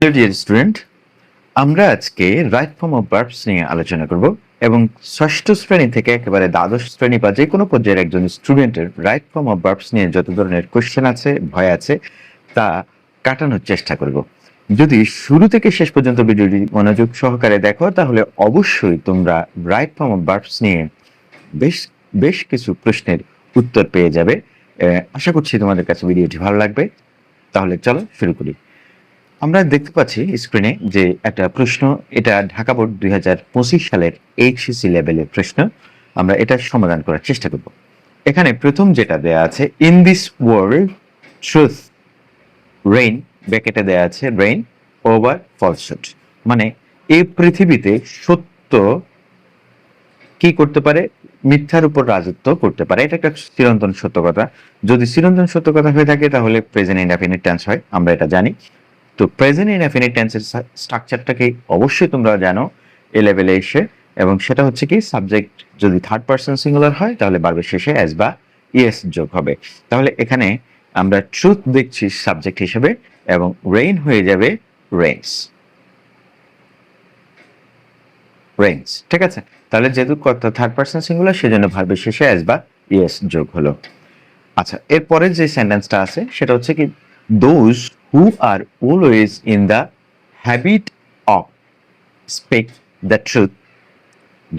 Hello dear student, আমরা আজকে right form of verbs নিয়ে আলোচনা করব এবং ষষ্ঠ শ্রেণী থেকে একেবারে দ্বাদশ শ্রেণী বা যে কোনো পর্যায়ের একজন স্টুডেন্টের রাইট ফর্ম অফ ভার্বস নিয়ে যত ধরনের কোশ্চেন আছে, ভয় আছে, তা কাটানোর চেষ্টা করব। যদি শুরু থেকে শেষ পর্যন্ত ভিডিওটি মনোযোগ সহকারে দেখো তাহলে অবশ্যই তোমরা রাইট ফর্ম অফ ভার্বস নিয়ে বেশ বেশ কিছু প্রশ্নের উত্তর পেয়ে যাবে। আশা করছি তোমাদের কাছে ভিডিওটি ভালো লাগবে। তাহলে চলো শুরু করি। আমরা দেখতে পাচ্ছি স্ক্রিনে যে একটা প্রশ্ন, এটা ঢাকা বোর্ড 2025 সালের এইচএসসি লেভেলের প্রশ্ন। আমরা এটা সমাধান করার চেষ্টা করব। এখানে প্রথম যেটা দেয়া আছে, in this world truth reign, ব্র্যাকেটে দেয়া আছে রেইন ওভার ফলসহুড, মানে এই পৃথিবীতে সত্য কি করতে পারে, মিথ্যার উপর রাজত্ব করতে পারে। এটা একটা চিরন্তন সত্য কথা। যদি চিরন্তন সত্য কথা হয়ে থাকে তাহলে প্রেজেন্ট ইনডেফিনিট টেন্স হয়, আমরা এটা জানি। তো প্রেজেন্ট ইনডেফিনিট টেন্সের স্ট্রাকচারটাকে অবশ্যই তোমরা জানো এ লেভেলে এসে, এবং সেটা হচ্ছে কি, সাবজেক্ট যদি থার্ড পারসন সিঙ্গুলার হয় তাহলে ভার্বের শেষে অ্যাজ বা ইএস যোগ হবে। তাহলে এখানে আমরা ট্রুথ দেখছি সাবজেক্ট হিসেবে এবং রেইন হয়ে যাবে রেইনস। রেইনস, ঠিক আছে। তাহলে যেহেতু থার্ড পারসন সিঙ্গুলার সেজন্য ভার্বের শেষে অ্যাজ বা ইএস যোগ হলো। আচ্ছা, এরপরে যে সেন্টেন্সটা আছে সেটা হচ্ছে কি, those who are always in the habit of speak the truth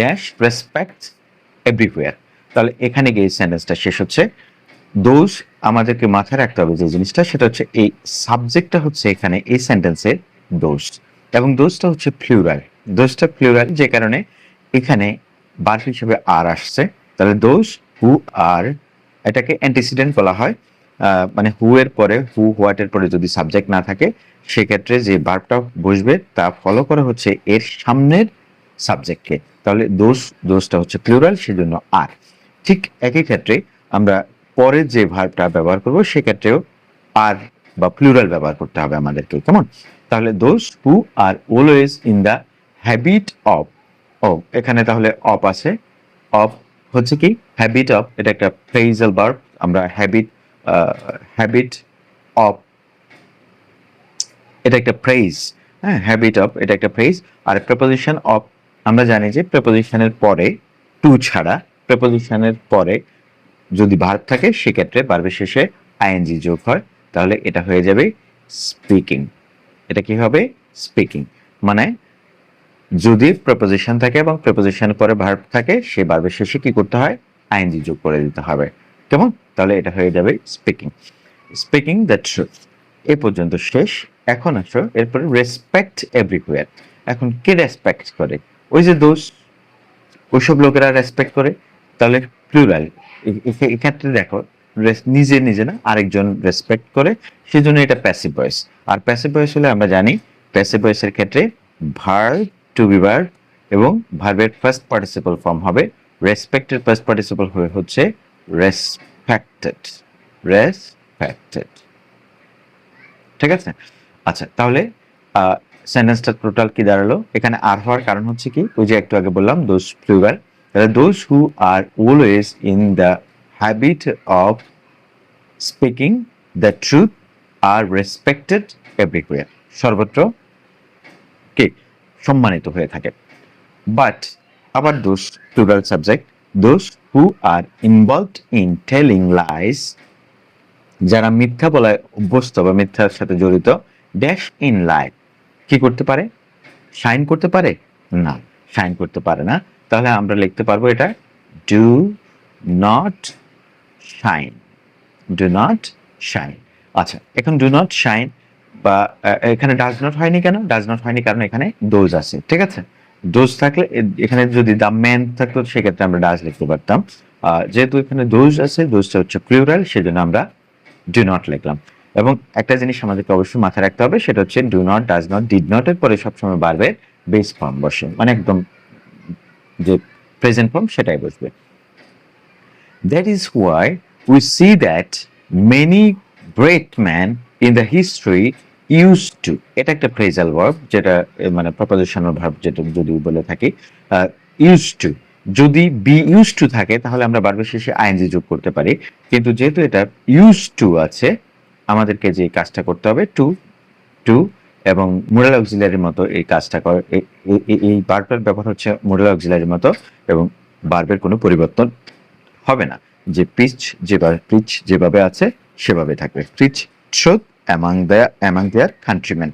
dash respect everywhere. তাহলে এখানে গিয়ে সেন্টেন্সটা শেষ হচ্ছে। দোজ, আমাদেরকে মাথায় রাখতে হবে যে জিনিসটা, সেটা হচ্ছে এই সাবজেক্টটা হচ্ছে এখানে এই সেন্টেন্সের দোজ, এবং দোজটা হচ্ছে প্লুরাল। দোজটা প্লুরাল যে কারণে এখানে ভার্ব হিসেবে আর আসছে। তাহলে দোজ হু আর, এটাকে অ্যান্টিসিডেন্ট বলা হয়। মানে হু এর পরে, হু হোয়াট এর পরে যদি সাবজেক্ট না থাকে সেক্ষেত্রে যে ভার্বটা বসবে তা ফলো করা হচ্ছে এর সামনের সাবজেক্টকে। তাহলে দোজটা হচ্ছে প্লুরাল, সেজন্য আর। ঠিক একই ক্ষেত্রে আমরা পরে যে ভার্বটা ব্যবহার করব সেক্ষেত্রেও আর বা প্লুরাল ব্যবহার করতে হবে আমাদেরকে, কেমন? তাহলে those who are always in the habit of, ও এখানে তাহলে অফ আছে। অফ হচ্ছে কি, হ্যাবিট অফ, এটা একটা ফ্রেজাল ভার্ব। আমরা হ্যাবিট অফ, এটা একটা ফ্রেজ। হ্যাঁ, হ্যাবিট অফ এটা একটা ফ্রেজ। আর প্রেপোজিশন অফ, আমরা জানি যে প্রেপোজিশনের পরে টু ছাড়া, প্রেপোজিশনের পরে যদি ভার্ব থাকে সেক্ষেত্রে ভার্বের শেষে আইএনজি যোগ হয়, তাহলে এটা হয়ে যাবে স্পিকিং। এটা কি হবে? স্পিকিং। মানে যদি প্রেপোজিশন থাকে এবং প্রেপোজিশনের পরে ভার্ব থাকে, সে ভার্বের শেষে কি করতে হয়? আইএনজি যোগ করে দিতে হবে, কেমন? তাহলে এটা হয়ে যাবে স্পিকিং। Speaking the truth. এ পর্যন্ত শেষ। এখন আসো এরপরে রেসপেক্ট এভরিওয়্যার। এখন কে রেসপেক্ট করে? ওই যে দোষ, ওইসব লোকেরা রেসপেক্ট করে। তাহলে প্লুরাল, এক্ষেত্রে দেখো নিজে নিজে না, আরেকজন রেসপেক্ট করে, সেজন্য এটা প্যাসিভ ভয়েস। আর প্যাসিভ ভয়েস হলে আমরা জানি প্যাসিভ ভয়েসের ক্ষেত্রে ভার্ব, টু বি ভার্ব এবং ভার্বের ফার্স্ট পার্টিসিপল ফর্ম হবে। রেসপেক্টের ফার্স্ট পার্টিসিপল হচ্ছে রেসপেক্টেড। রেসপেক্টেড, ঠিক আছে। আচ্ছা, তাহলে সেন্টেন্সটা টোটাল কি দাঁড়ালো? এখানে আর হওয়ার কারণ হচ্ছে কি, ওই যে একটু আগে বললাম দোজ প্লুরাল। তাহলে those who are always in the habit of speaking the truth are respected everywhere, সর্বত্র কে সম্মানিত হয়ে থাকে। বাট আবার those plural subject, those who are involved in telling lies, যারা মিথ্যা বলায় অভ্যস্ত বা মিথ্যার সাথে জড়িত, ড্যাশ ইন লাইফ, কি করতে পারে? শাইন করতে পারে? না, শাইন করতে পারে না। তাহলে আমরা লিখতে পারবো এটা do not shine. Do not shine. আচ্ছা, এখন ডু নট শাইন বা এখানে ডাজ নট হয়নি কেন? ডাজ নট হয়নি কারণ এখানে ডোজ আছে, ঠিক আছে। ডোজ থাকলে, এখানে যদি দ্য ম্যান থাকতো সেক্ষেত্রে আমরা ডাজ লিখতে পারতাম। যেহেতু এখানে ডোজ আছে, ডোজটা হচ্ছে প্লুরাল, সেজন্য আমরা ডু নট লিখলাম। এবং একটা জিনিস আমাদেরকে অবশ্যই মাথায় রাখতে হবে, সেটা হচ্ছে do not, does not, did not এর পরে সবসময় ভার্বের বেস ফর্ম বসে, মানে একদম যে প্রেজেন্ট ফর্ম সেটাই বসবে। That is why we see that many great man in the history use to, এটা একটা ফ্রেজাল ভার্ব, যেটা মানে প্রপোজিশনাল ভার্ব যেটা যদি বলে থাকি। ইউজ টু, যদি বি ইউজ টু থাকে তাহলে আমরা ভার্বের শেষে আইএনজি যোগ করতে পারি, কিন্তু যেহেতু এটা ইউজ টু আছে আমাদেরকে যে কাজটা করতে হবে, টু টু এবং মোডাল অক্সিলারির মতো এই কাজটা করে। এই ভার্বের ব্যবহার হচ্ছে মোডাল অক্সিলারির মতো, এবং ভার্বের কোনো পরিবর্তন হবে না, যে পিচ যেভাবে আছে সেভাবে থাকবে। প্রিচ ট্রুথ অ্যামাং দেয়ার কান্ট্রিম্যান,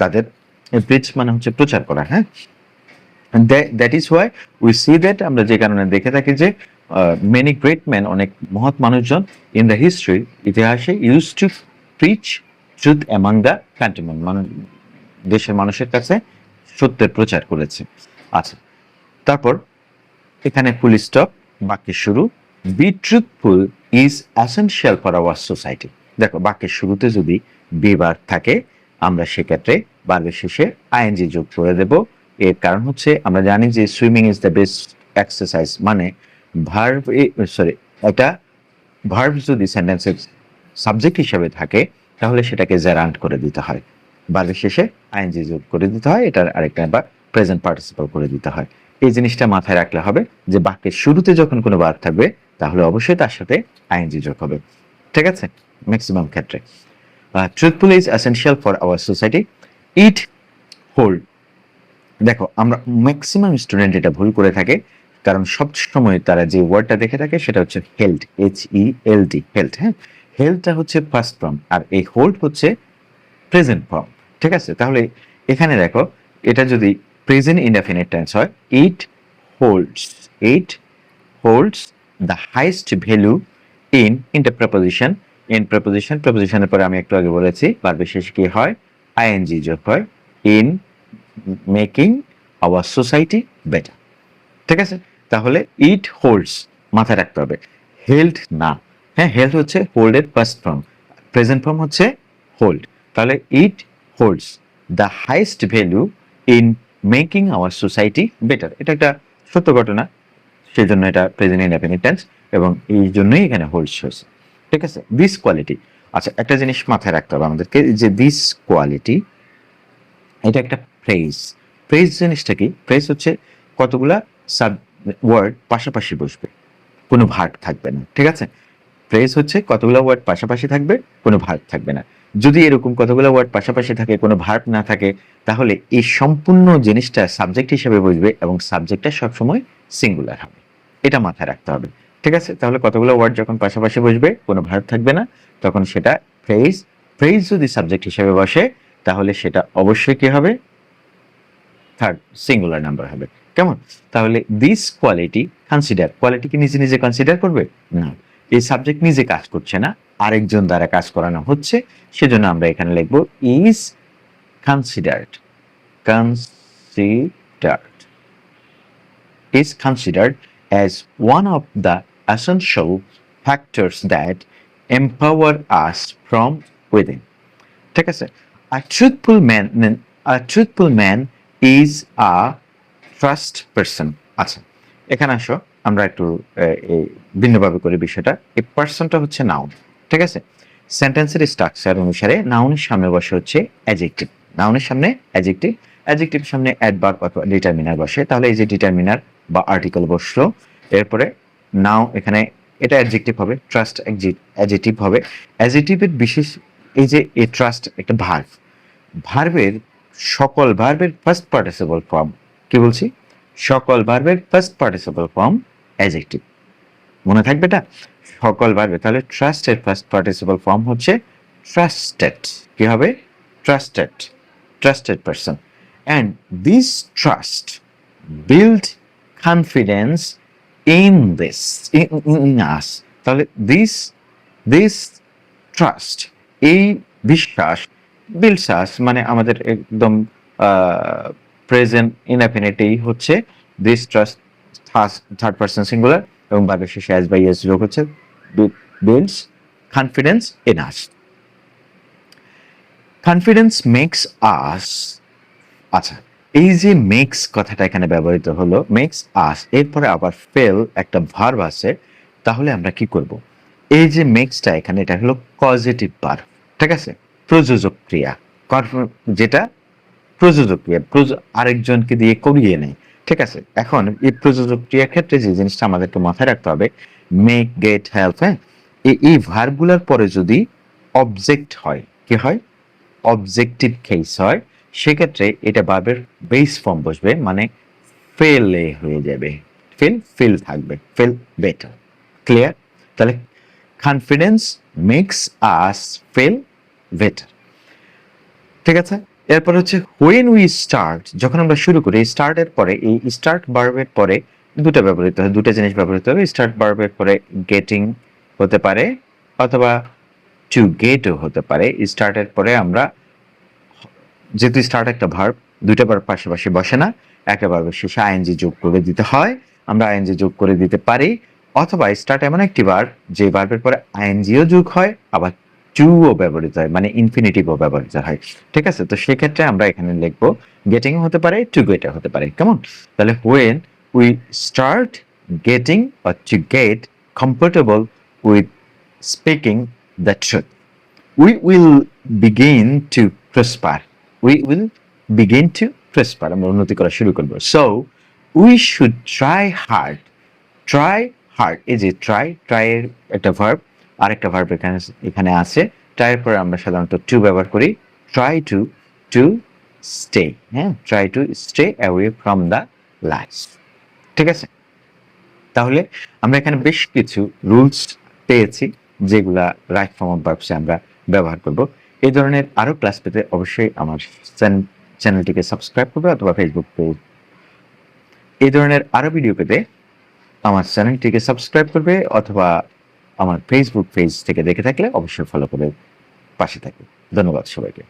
তাদের প্রিচ মানে হচ্ছে প্রচার করা। হ্যাঁ, that is why we see that, আমরা যে কারণে দেখে থাকি যে মেনি গ্রেট ম্যান, অনেক মহৎ মানুষজন ইন দ্য হিস্ট্রি, ইতিহাসে use to preach truth among the countryman, দেশের মানুষের কাছে সত্যের প্রচার করেছে। আচ্ছা, তারপর এখানে ফুল স্টপ, বাক্যের শুরু। B truthful is essential for our society. দেখো, বাক্যের শুরুতে যদি বি ভার্ব থাকে, আমরা সেক্ষেত্রে ভার্বের শেষে আইএনজি যোগ করে দেব। এর কারণ হচ্ছে আমরা জানি যে swimming is the best exercise, মানে ভার্ব একটা ভার্ব যদি সেন্টেন্সের সাবজেক্ট হিসেবে থাকে তাহলে সেটাকে জেরান্ট করে দিতে হয়, ভার্বের শেষে আইএনজি যোগ করে দিতে হয়, এটার আরেকটা বা প্রেজেন্ট পার্টিসিপল করে দিতে হয়। এই জিনিসটা মাথায় রাখলে হবে যে বাক্যের শুরুতে যখন কোনো ভার্ব থাকবে তাহলে অবশ্যই তার সাথে আইএনজি যোগ হবে। ঠিক আছে, ম্যাক্সিমাম ক্ষেত্রে। Truthful is essential for our society. It hold, দেখো আমরা ম্যাক্সিমাম স্টুডেন্ট এটা ভুল করে থাকে, কারণ সব সময় তারা যে ওয়ার্ডটা দেখে থাকে সেটা হচ্ছে হেল্ড, HELD, হেল্ড। হ্যাঁ, হেল্ডটা হচ্ছে ফার্স্ট ফর্ম আর এই হোল্ড হচ্ছে প্রেজেন্ট ফর্ম। ঠিক আছে, তাহলে এখানে দেখো, এটা যদি প্রেজেন্ট ইনডেফিনিট টেন্স হয়, it holds the highest value in the preposition. প্রেপোজিশনের পরে আমি একটু আগে বলেছি ভার্বের শেষে কি হয়, আইএনজি যোগ হয়, in making our society better. ঠিক আছে, তাহলে ইট হোল্ডস মাথায় রাখতে হবে, হেল্ড না। হ্যাঁ, হেল্ড হচ্ছে হোল্ডের ফার্স্ট ফর্ম, প্রেজেন্ট ফর্ম হচ্ছে হোল্ড। তাহলে it holds the highest value in making our society better, এটা একটা সত্য ঘটনা, সেই জন্য এটা প্রেজেন্ট ইনডেফিনিট টেন্স এবং এই জন্যই এখানে হোল্ডস হয়েছে। ঠিক আছে, দিস কোয়ালিটি। আচ্ছা, একটা জিনিস মাথায় রাখতে হবে আমাদেরকে, যে দিস কোয়ালিটি এটা একটা ফ্রেজ। ফ্রেজ জিনিসটা কি? ফ্রেজ হচ্ছে কতগুলা সাব ওয়ার্ড পাশাপাশি বসবে, কোনো ভার্ব থাকবে না। ঠিক আছে, ফ্রেজ হচ্ছে কতগুলো ওয়ার্ড পাশাপাশি থাকবে, কোনো ভার্ব থাকবে না। যদি এরকম কতগুলো ওয়ার্ড পাশাপাশি থাকে, কোনো ভার্ব না থাকে, তাহলে এই সম্পূর্ণ জিনিসটা সাবজেক্ট হিসেবে বসবে এবং সাবজেক্টটা সবসময় সিঙ্গুলার হবে, এটা মাথায় রাখতে হবে। ঠিক আছে, তাহলে কতগুলো ওয়ার্ড যখন পাশাপাশি বসবে, কোনো ভার্ব থাকবে না, তখন সেটা ফ্রেজ। ফ্রেজ যদি সাবজেক্ট হিসেবে বসে তাহলে সেটা অবশ্যই কি হবে, থার্ড সিঙ্গুলার নাম্বার হবে। কেমন? তাহলে দিস কোয়ালিটি, কনসিডার, কোয়ালিটি কি নিজে নিজে কনসিডার করবে না, এই সাবজেক্ট নিজে কাজ করছে না, আরেকজন দ্বারা কাজ করানো হচ্ছে, সেজন্য আমরা এখানে লিখবো is considered. Considered is considered as one of the essential factors that empower us from within. ঠিক আছে, a truthful man is a trust person. আচ্ছা, এখানে আসো আমরা একটু ভিন্নভাবে করি বিষয়টা। এই পারসনটা হচ্ছে নাউন। ঠিক আছে, সেন্টেন্সের স্ট্রাকচার অনুসারে নাউনের সামনে বসে হচ্ছে অ্যাডজেক্টিভ, নাউনের সামনে অ্যাডজেক্টিভ, অ্যাডজেক্টিভ সামনে অ্যাডভার্ব অথবা ডিটারমিনার বসে। তাহলে এই যে ডিটারমিনার বা আর্টিকেল বসলো, এরপরে নাও এখানে এটা অ্যাডজেক্টিভ হবে, ট্রাস্ট অ্যাডজেক্টিভ হবে। অ্যাডজেক্টিভের বিশেষ এই যে এই ট্রাস্ট একটা ভার্ব, ভার্বের সকল ভার্বের ফার্স্ট পার্টিসিপল ফর্ম কি বলছি, সকল ভার্বের ফার্স্ট পার্টিসিপল ফর্ম অ্যাডজেক্টিভ। মনে থাকবে এটা, সকল ভার্বে। তাহলে ট্রাস্টের ফার্স্ট পার্টিসিপল ফর্ম হচ্ছে ট্রাস্টেড। কি হবে? Trusted, trusted person. And this trust build confidence in this in us. তাহলে দিস ট্রাস্ট, এই বিশ্বাস, বিল্ডস আস মানে আমাদের একদম প্রেজেন্ট ইনডেফিনিটেই হচ্ছে this trust, third person singular এবং ভার্বের শেষে অ্যাজ বাই এস যোগ হচ্ছে, builds confidence in us. Confidence makes us. আচ্ছা, এই যে মেক্স কথাটা এখানে ব্যবহৃত হলো, মেক্স আস, এরপরে আবার ফেল একটা ভার্ব আছে, তাহলে আমরা কি করব? এই যে মেক্সটা এখানে, এটা হলো পজিটিভ ভার্ব। ঠিক আছে, প্রযোজক ক্রিয়া, যেটা প্রযোজক ক্রিয়া, আরেকজনকে দিয়ে করিয়ে নেয়। ঠিক আছে, এখন এই প্রযোজক ক্রিয়ার ক্ষেত্রে যে জিনিসটা আমাদেরকে মাথায় রাখতে হবে, মেক, গেট, হেল্প, হ্যাঁ, এই ভার্বগুলোর পরে যদি অবজেক্ট হয়, কি হয়? অবজেক্টিভ কেস হয়, সেক্ষেত্রে এটা ভার্বের বেস ফর্ম বসবে, মানে ফেলে হয়ে যাবে, ফিল থাকবে, ফিল বেটার। ক্লিয়ার? তাহলে confidence makes us feel better. ঠিক আছে, এরপর হচ্ছে হোয়েন উই স্টার্ট, যখন আমরা শুরু করি, স্টার্টের পরে এই স্টার্ট ভার্বের পরে দুটো ব্যবহৃত হয়, দুটো জিনিস ব্যবহৃত হবে। স্টার্ট ভার্বের পরে গেটিং হতে পারে অথবা টু গেটও হতে পারে। স্টার্টের পরে আমরা, যেহেতু স্টার্ট একটা ভার্ব, দুইটা ভার্ব পাশাপাশি বসে না, একটা ভার্বের শেষে আইএনজি যোগ করে দিতে হয়, আমরা আইএনজি যোগ করে দিতে পারি। অথবা স্টার্ট এমন একটি ভার্ব যে ভার্বের পরে আইএনজিও যোগ হয়, আবার টুও ব্যবহৃত হয়, মানে ইনফিনিটিভও ব্যবহৃত হয়। ঠিক আছে, তো সেক্ষেত্রে আমরা এখানে লিখবো গেটিং হতে পারে, টু গেটও হতে পারে। কেমন? তাহলে when we start getting or to get comfortable with speaking the truth, we will begin to prosper. We will begin to prosper. আমরা উন্নতি করা শুরু করব। So we should try hard. Try hard. এই যে try এর একটা ভার্ব, আরেকটা ভার্ব এখানে আছে। try এর পরে আমরা সাধারণত to ব্যবহার করি। try to stay, হ্যাঁ, try to stay away from the lies. ঠিক আছে, তাহলে আমরা এখানে বেশ কিছু রুলস পেয়েছি যেগুলা রাইট ফর্ম অফ ভার্বসে আমরা ব্যবহার করব। এই ধরনের আরো ক্লাস পেতে অবশ্যই আমার চ্যানেলটিকে সাবস্ক্রাইব করবে অথবা ফেসবুক পেজ, এই ধরনের আরো ভিডিও পেতে আমার চ্যানেলটিকে সাবস্ক্রাইব করবে অথবা আমার ফেসবুক পেজ থেকে দেখে থাকলে অবশ্যই ফলো করে পাশে থাকবে। ধন্যবাদ সবাইকে।